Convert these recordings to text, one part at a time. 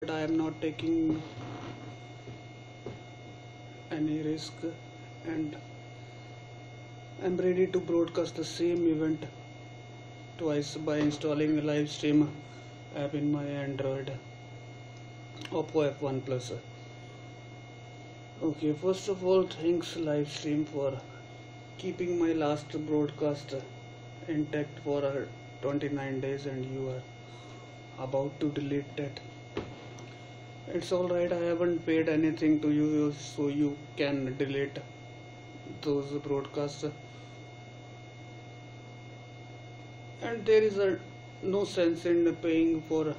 I am not taking any risk, and I'm ready to broadcast the same event twice by installing a live stream app in my Android Oppo F1 Plus. Okay, first of all, thanks Livestream for keeping my last broadcast intact for 29 days, and you are about to delete that. It's alright, I haven't paid anything to you, so you can delete those broadcasts. And there is no sense in paying for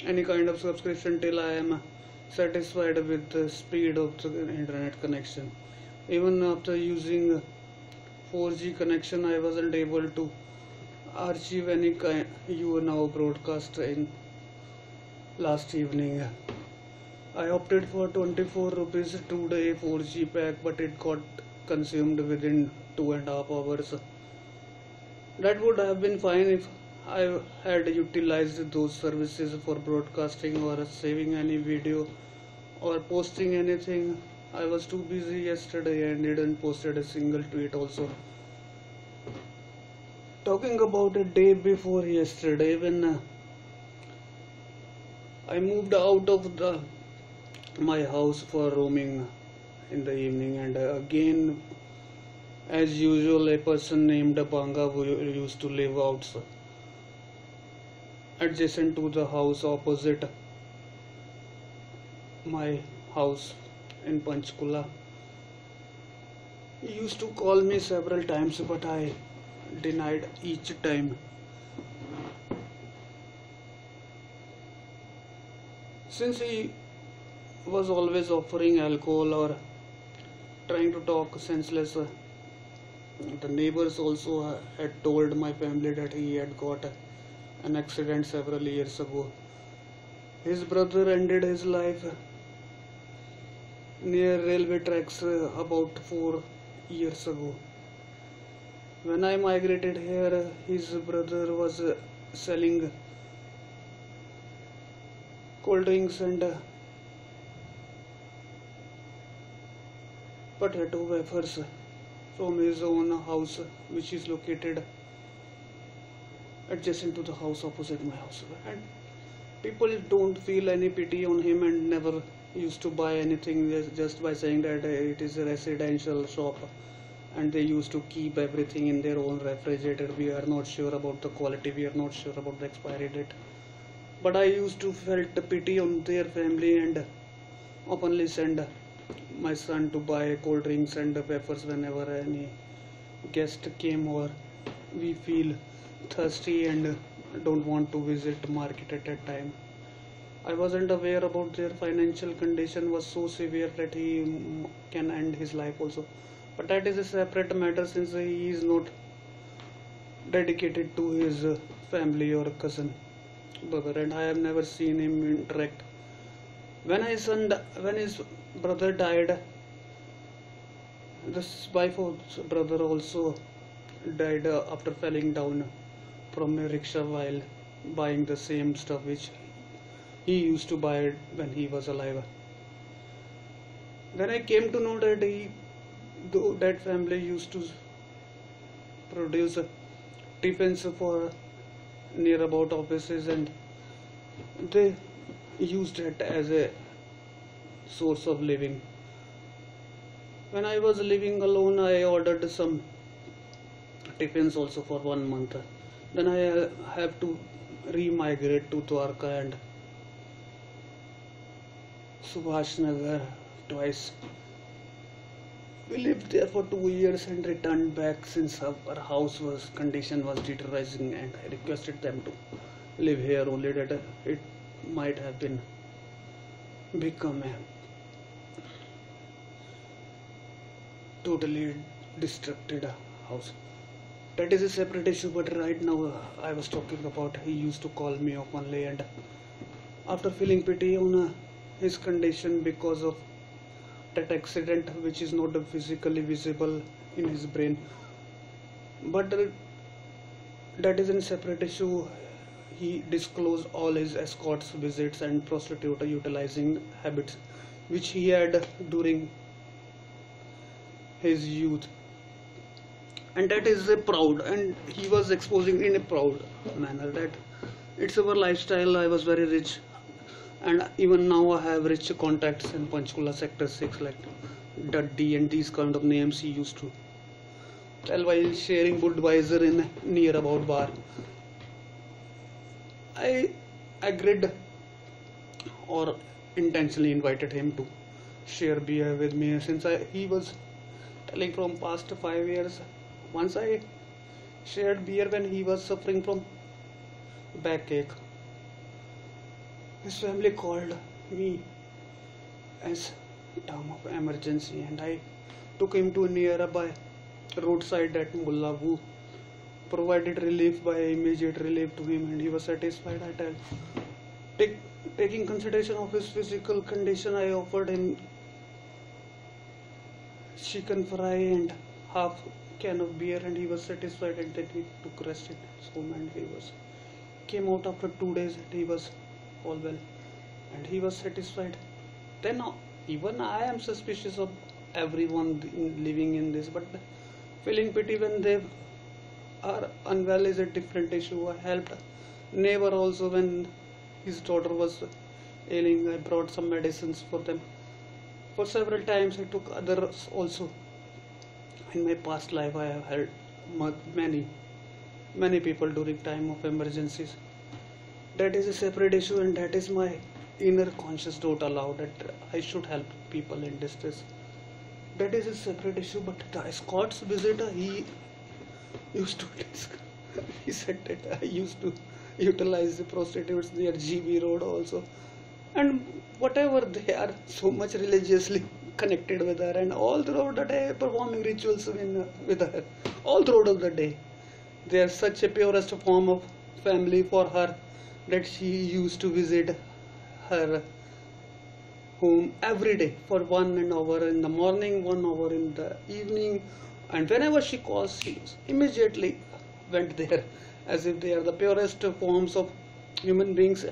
any kind of subscription till I am satisfied with the speed of the internet connection. Even after using 4G connection, I wasn't able to archive any kind you now broadcast in last evening. I opted for 24 rupees 2-day 4G pack, but it got consumed within 2.5 hours. That would have been fine if I had utilized those services for broadcasting or saving any video or posting anything. I was too busy yesterday and didn't posted a single tweet also. Talking about a day before yesterday, when I moved out of my house for roaming in the evening, and again, as usual, a person named Banga who used to live outside adjacent to the house opposite my house in Panchkula. He used to call me several times, but I denied each time. Since he was always offering alcohol or trying to talk senseless, the neighbors also had told my family that he had got an accident several years ago. His brother ended his life near railway tracks about 4 years ago. When I migrated here, his brother was selling cold drinks and potato wafers from his own house, which is located adjacent to the house opposite my house. And people don't feel any pity on him and never used to buy anything just by saying that it is a residential shop, and they used to keep everything in their own refrigerator. We are not sure about the quality, we are not sure about the expiry date. But I used to felt pity on their family and openly send my son to buy cold drinks and wafers whenever any guest came, or we feel thirsty and don't want to visit market at that time. I wasn't aware about their financial condition was so severe that he can end his life also. But that is a separate matter, since he is not dedicated to his family or cousin brother, and I have never seen him interact. When his brother died, this wife of brother also died after falling down from a rickshaw while buying the same stuff which he used to buy when he was alive. Then I came to know that that family used to produce tiffins for near about offices, and they used it as a source of living. When I was living alone, I ordered some tiffins also for 1 month. Then I have to re-migrate to Dwarka and Subhash Nagar twice. We lived there for 2 years and returned back since our house condition was deteriorating, and I requested them to live here only that it might have become a totally destructed house. That is a separate issue, but right now I was talking about he used to call me openly, and after feeling pity on his condition because of that accident which is not physically visible in his brain, but that is a separate issue. he disclosed all his escorts visits and prostitute utilizing habits which he had during his youth, and that is a proud, and he was exposing in a proud manner that it's our lifestyle. I was very rich, and even now I have rich contacts in Panchkula sector 6 like Duddy and these kind of names he used to tell while sharing Budweiser in a near about bar. I agreed or intentionally invited him to share beer with me since he was telling from past 5 years. Once I shared beer when he was suffering from backache. His family called me as time of emergency, and I took him to a nearby roadside at Mullah, who provided relief by immediate relief to him, and he was satisfied. I tell, taking consideration of his physical condition, I offered him chicken fry and half can of beer, and he was satisfied, and then we took rest in his home, and he was came out after 2 days, and he was all well, and he was satisfied. Then even I am suspicious of everyone living in this, but feeling pity when they are unwell is a different issue. I helped neighbor also when his daughter was ailing. I brought some medicines for them. For several times I took others also. In my past life I have helped many people during time of emergencies. That is a separate issue, and that is my inner conscious don't allow that I should help people in distress. That is a separate issue, but the escorts visitor, he used to he said that I used to utilize the prostitutes near GB Road also, and whatever they are so much religiously connected with her, and all throughout the day performing rituals with her all throughout the day. They are such a purest form of family for her that she used to visit her home every day for 1 hour in the morning, 1 hour in the evening, and whenever she calls, she immediately went there, as if they are the purest forms of human beings,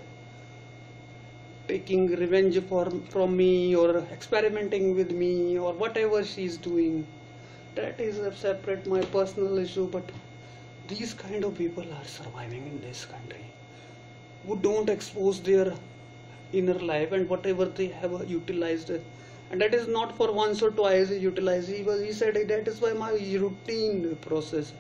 taking revenge from me or experimenting with me or whatever she is doing. That is a separate my personal issue, but these kind of people are surviving in this country, who don't expose their inner life and whatever they have utilized, and that is not for once or twice utilized. He said that is why my routine process,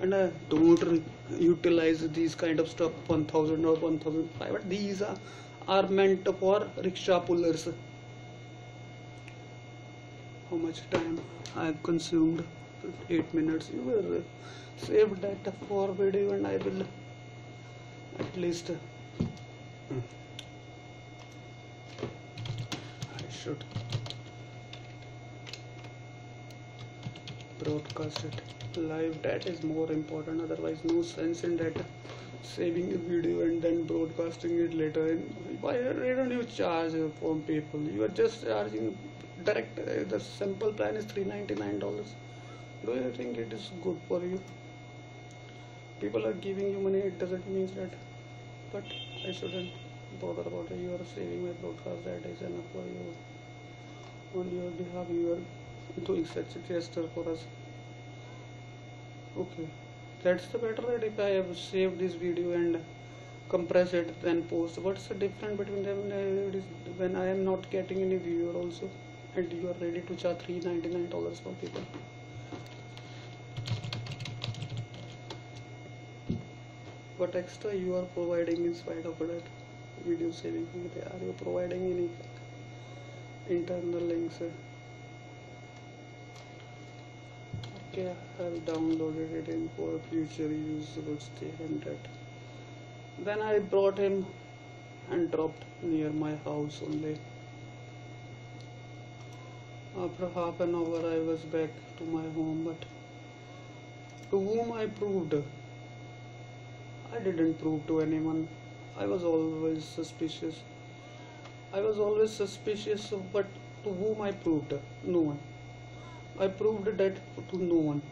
and I don't utilize these kind of stuff 1000 or 1005. These are meant for rickshaw pullers. How much time I have consumed? 8 minutes. You will save that for video, and I will at least I should broadcast it live. That is more important, otherwise no sense in that saving a video and then broadcasting it later. And why don't you charge from people? You are just charging direct. The simple plan is $399. Do you think it is good for you? People are giving you money, it doesn't mean that, but I shouldn't bother about it. You are saving my broadcast, that is enough for you. On your behalf, you are doing such a gesture for us. Okay, that's the better that if I have saved this video and compress it then post. What's the difference between them? It is when I am not getting any viewer also, and you are ready to charge $399 for people. What extra you are providing in spite of that video saving? Are you providing any internal links? Okay, I have downloaded it in for future use. Will stay in that. Then I brought him and dropped near my house only. After half an hour I was back to my home, but to whom I proved? I didn't prove to anyone. I was always suspicious. But to whom I proved? No one. I proved that to no one.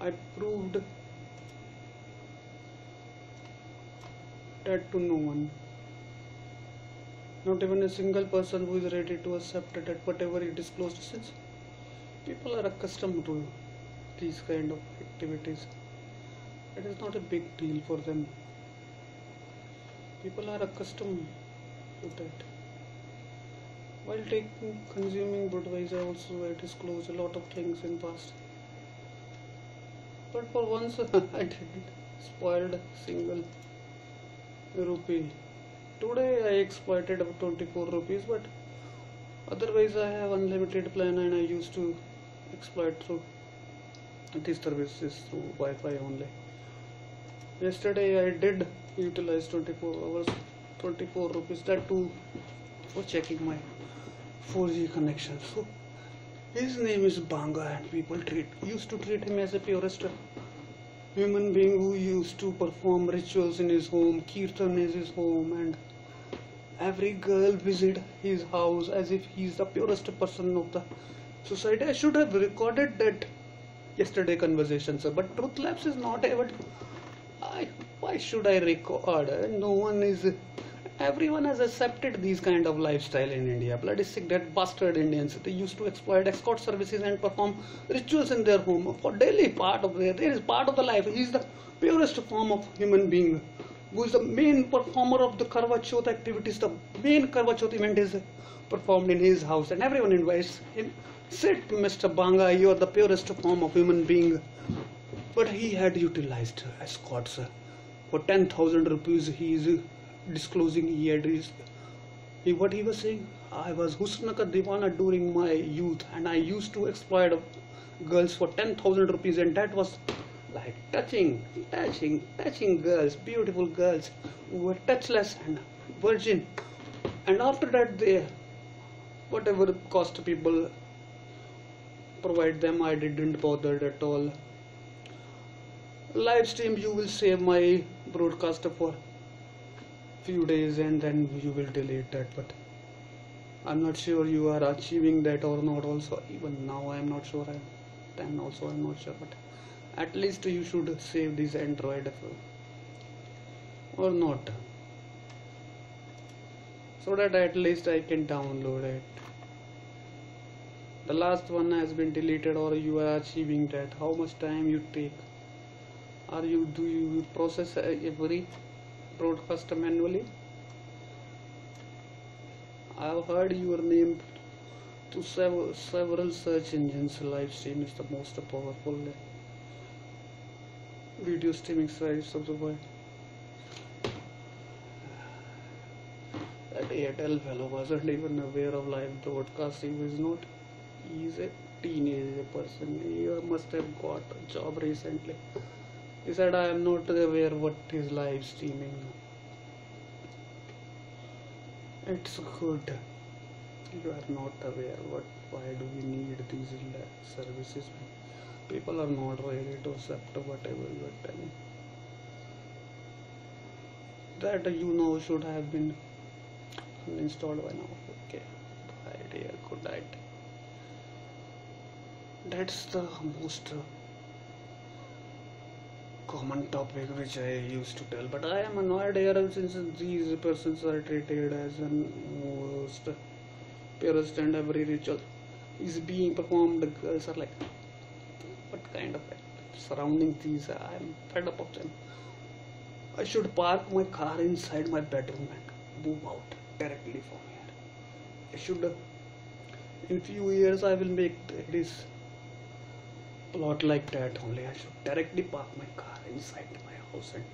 I proved that to no one. Not even a single person who is ready to accept that whatever he disclosed, since people are accustomed to these kind of activities. It is not a big deal for them. People are accustomed to that. While consuming Budweiser also I disclosed a lot of things in past. But for once I didn't spoiled single rupee. Today I exploited about 24 rupees, but otherwise I have unlimited plan and I used to exploit through these services through Wi-Fi only. Yesterday I did utilize 24 hours, 24 rupees, that too for checking my 4G connection. So his name is Banga and people used to treat him as a purest human being who used to perform rituals in his home, kirtan in his home, and every girl visit his house as if he is the purest person of the society. I should have recorded that yesterday conversation, sir, but Truth Labs is not able to. Why should I record? No one is. Everyone has accepted these kind of lifestyle in India. Bloody sick, that bastard Indians. They used to exploit escort services and perform rituals in their home for daily part of there is part of the life. He is the purest form of human being, who is the main performer of the Karwa Chauth activities. The main Karwa Chauth event is performed in his house, and everyone invites him. Sit, Mr. Banga, you are the purest form of human being. But he had utilized escorts for 10,000 rupees. He is disclosing what he was saying. I was Husna ka Diwana during my youth, and I used to exploit girls for 10,000 rupees, and that was like touching girls, beautiful girls who were touchless and virgin. And after that, they whatever cost people provide them, I didn't bother at all. Live stream, you will save my broadcast for few days and then you will delete that, but I'm not sure you are achieving that or not. Also, even now I'm not sure. I'm not sure, but at least you should save this Android or not, so that at least I can download it. The last one has been deleted, or you are achieving that. How much time you take? Do you process every broadcast manually? I have heard your name to several search engines. Live stream is the most powerful video streaming service of the world. That Airtel fellow wasn't even aware of live broadcasting. He is not. He is a teenage person. He must have got a job recently. He said, I am not aware what is live streaming. It's good. You are not aware. Why do we need these services? People are not ready to accept whatever you are telling. That should have been uninstalled by now. Okay. Bye dear. Good night. That's the most common topic which I used to tell, but I am annoyed here since these persons are treated as the most purest, and every ritual is being performed. The girls are like, what kind of surrounding these? I am fed up of them. I should park my car inside my bedroom and move out directly from here. In few years I will make this plot like that only. I should directly park my car inside my house and